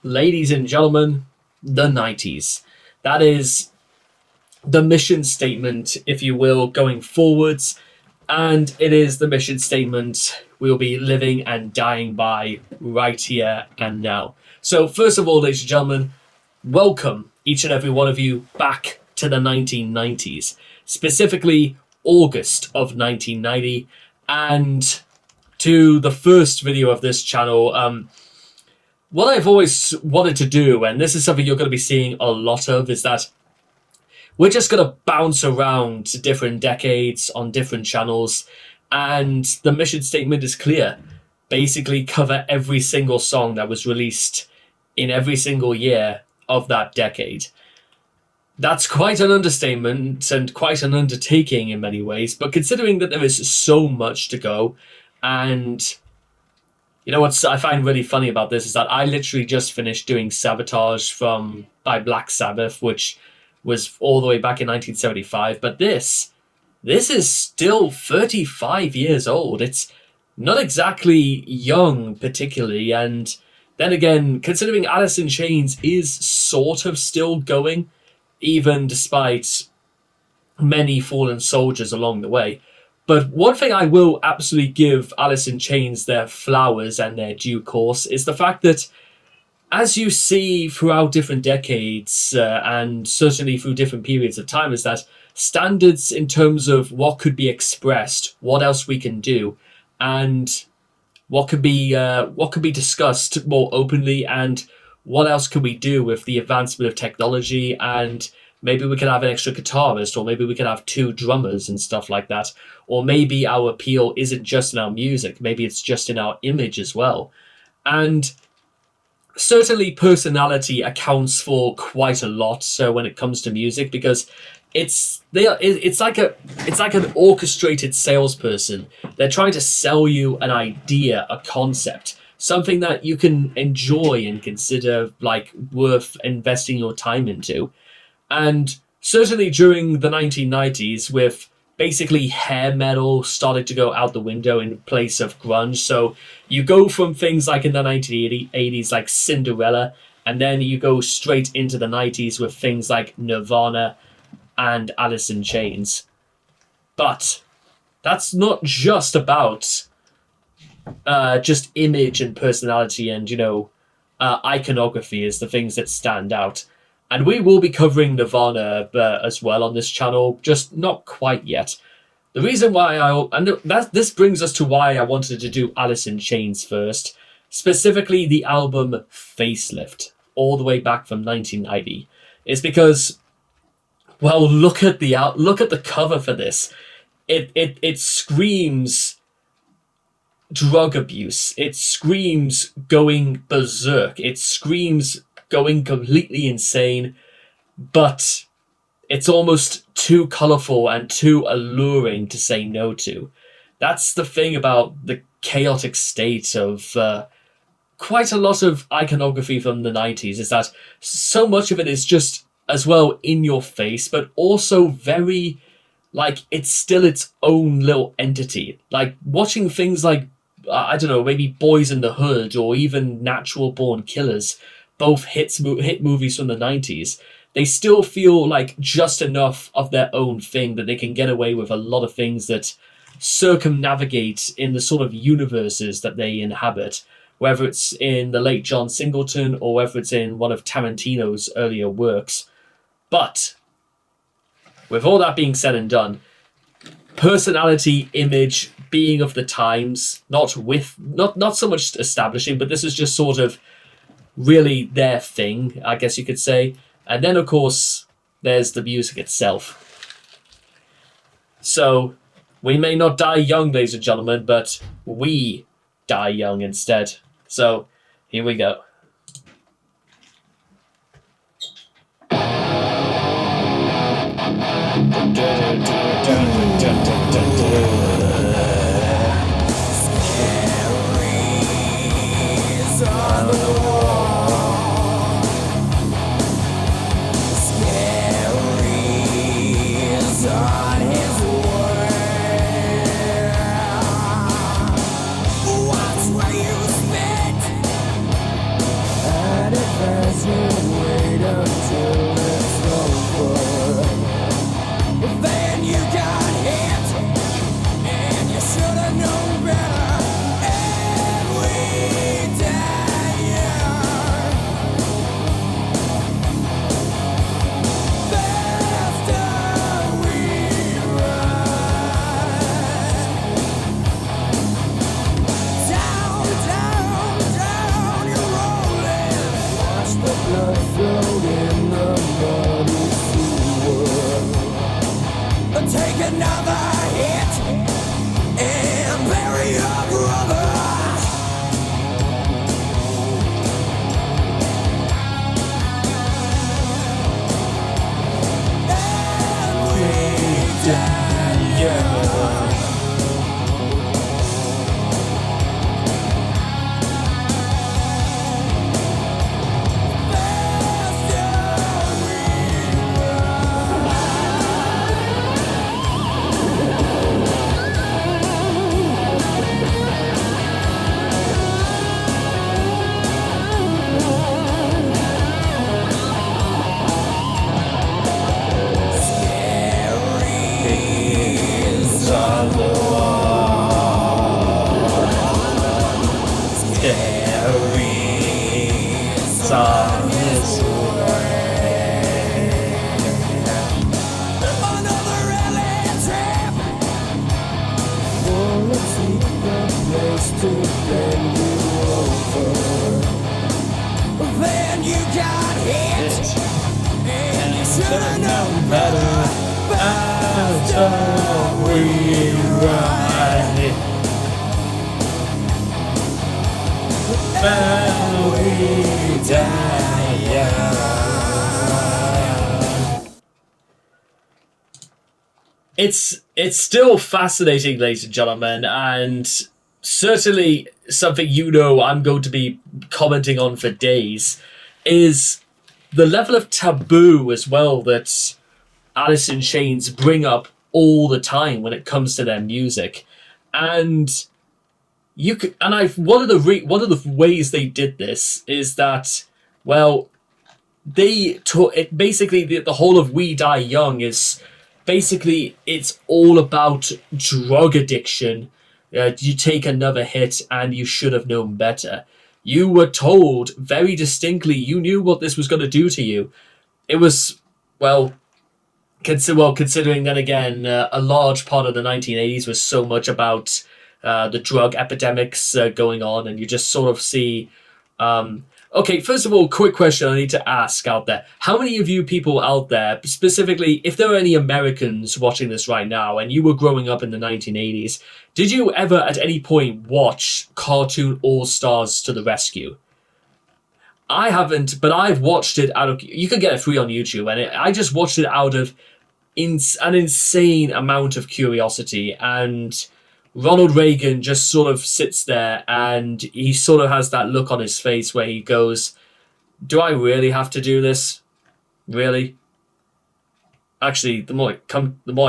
ladies and gentlemen, the 90s. That is the mission statement, if you will, going forwards. And it is the mission statement we'll be living and dying by right here and now. So, first of all, ladies and gentlemen, welcome each and every one of you back to the 1990s, specifically August of 1990, and to the first video of this channel. What I've always wanted to do, and this is something you're going to be seeing a lot of, is that we're just going to bounce around to different decades on different channels, and the mission statement is clear. Basically cover every single song that was released in every single year of that decade. That's quite an understatement and quite an undertaking in many ways, but considering that there is so much to go, and you know what I find really funny about this is that I literally just finished doing Sabotage by Black Sabbath, which was all the way back in 1975, but this is still 35 years old. It's not exactly young, particularly, and then again, considering Alice in Chains is sort of still going, even despite many fallen soldiers along the way. But one thing I will absolutely give Alice in Chains their flowers and their due course is the fact that, as you see throughout different decades, and certainly through different periods of time, is that standards in terms of what could be expressed, what else we can do, and what could be discussed more openly, and what else can we do with the advancement of technology, and maybe we can have an extra guitarist, or maybe we can have two drummers and stuff like that, or maybe our appeal isn't just in our music, maybe it's just in our image as well. And certainly personality accounts for quite a lot when it comes to music, because it's like an orchestrated salesperson. They're trying to sell you an idea, a concept, something that you can enjoy and consider like worth investing your time into. And certainly during the 1990s, with basically hair metal started to go out the window in place of grunge. So you go from things like in the 1980s, like Cinderella, and then you go straight into the 90s with things like Nirvana and Alice in Chains. But that's not just about just image and personality and, iconography is the things that stand out. And we will be covering Nirvana as well on this channel, just not quite yet. The reason why this brings us to why I wanted to do Alice in Chains first, specifically the album Facelift, all the way back from 1990, is because, well, look at the cover for this. It screams drug abuse. It screams going berserk. It screams going completely insane, but it's almost too colourful and too alluring to say no to. That's the thing about the chaotic state of quite a lot of iconography from the 90s, is that so much of it is just as well in your face, but also very, like, it's still its own little entity. Like watching things like, I don't know, maybe Boys in the Hood or even Natural Born Killers, both hit movies from the 90s, they still feel like just enough of their own thing that they can get away with a lot of things that circumnavigate in the sort of universes that they inhabit, whether it's in the late John Singleton or whether it's in one of Tarantino's earlier works. But with all that being said and done, personality, image, being of the times, not so much establishing, but this is just sort of really their thing, I guess you could say. And then, of course, there's the music itself. So, we may not die young, ladies and gentlemen, but we die young instead. So, here we go. hit and bury your brother. And we die young. Then you got hit, and you should have known better. After we ride, and we die young. It's still fascinating, ladies and gentlemen, and certainly something I'm going to be commenting on for days, is the level of taboo as well that Alice in Chains bring up all the time when it comes to their music. And one of the ways they did this is that, well, they took it basically, the whole of We Die Young is basically, it's all about drug addiction. You take another hit and you should have known better. You were told very distinctly, you knew what this was going to do to you. It was, considering then again, a large part of the 1980s was so much about the drug epidemics going on, and you just sort of see... okay, first of all, quick question I need to ask out there. How many of you people out there, specifically, if there are any Americans watching this right now and you were growing up in the 1980s, did you ever at any point watch Cartoon All-Stars to the Rescue? I haven't, but I've watched it out of... You can get it free on YouTube, and I just watched it out of an insane amount of curiosity, and Ronald Reagan just sort of sits there and he sort of has that look on his face where he goes, do I really have to do this? Really? Actually, the more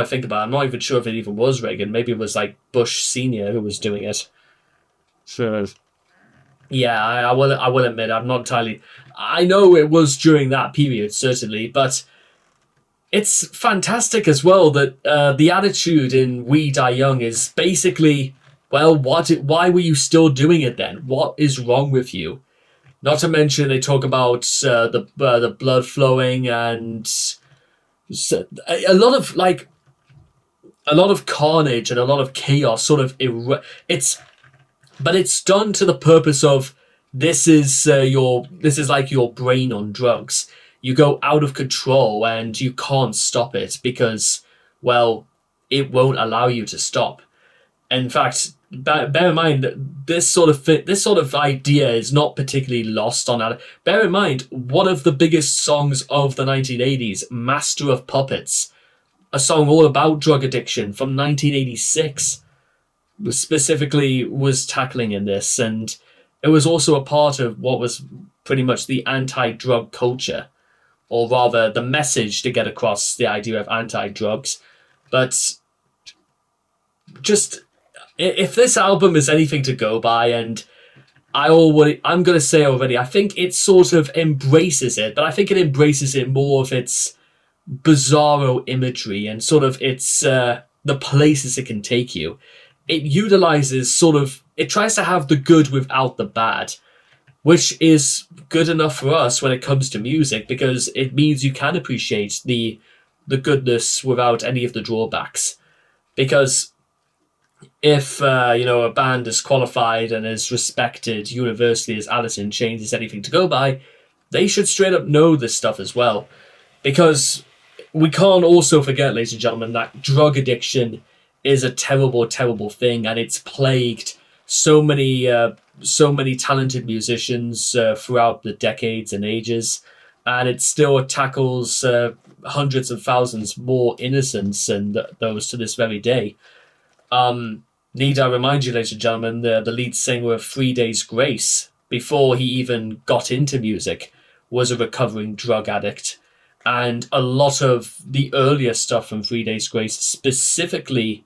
I think about it, I'm not even sure if it even was Reagan. Maybe it was like Bush Sr. who was doing it. Sure. Yeah, I will admit, I'm not entirely... I know it was during that period, certainly, but it's fantastic as well that the attitude in We Die Young is basically, well, why were you still doing it then? What is wrong with you? Not to mention they talk about the blood flowing and a lot of carnage and a lot of chaos. Sort of but it's done to the purpose of this is like your brain on drugs. You go out of control and you can't stop it because, well, it won't allow you to stop. In fact, bear in mind that this sort of idea is not particularly lost on that. Bear in mind, one of the biggest songs of the 1980s, Master of Puppets, a song all about drug addiction from 1986, specifically was tackling in this, and it was also a part of what was pretty much the anti-drug culture. Or rather, the message to get across the idea of anti-drugs. But just, if this album is anything to go by, and I'm going to say already, I think it sort of embraces it, but I think it embraces it more of its bizarro imagery and sort of its the places it can take you. It utilizes it tries to have the good without the bad, which is good enough for us when it comes to music, because it means you can appreciate the goodness without any of the drawbacks. Because if a band is qualified and is respected universally as Alice in Chains is anything to go by, they should straight up know this stuff as well. Because we can't also forget, ladies and gentlemen, that drug addiction is a terrible, terrible thing, and it's plagued so many talented musicians throughout the decades and ages, and it still tackles hundreds of thousands more innocents than those to this very day. Need I remind you, ladies and gentlemen, the lead singer of 3 Days Grace, before he even got into music, was a recovering drug addict. And a lot of the earlier stuff from 3 Days Grace specifically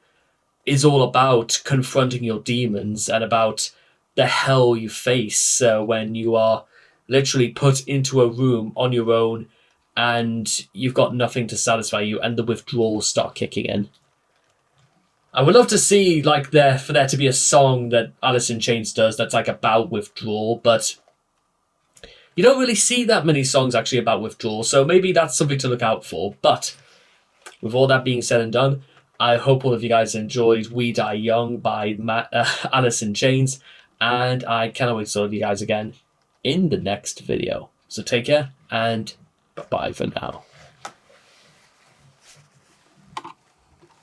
is all about confronting your demons and about the hell you face when you are literally put into a room on your own and you've got nothing to satisfy you and the withdrawals start kicking in. I would love to see for there to be a song that Alice in Chains does that's like about withdrawal, but you don't really see that many songs actually about withdrawal, so maybe that's something to look out for. But with all that being said and done, I hope all of you guys enjoyed We Die Young by Alice in Chains, and I cannot wait to see you guys again in the next video. So take care, and bye for now.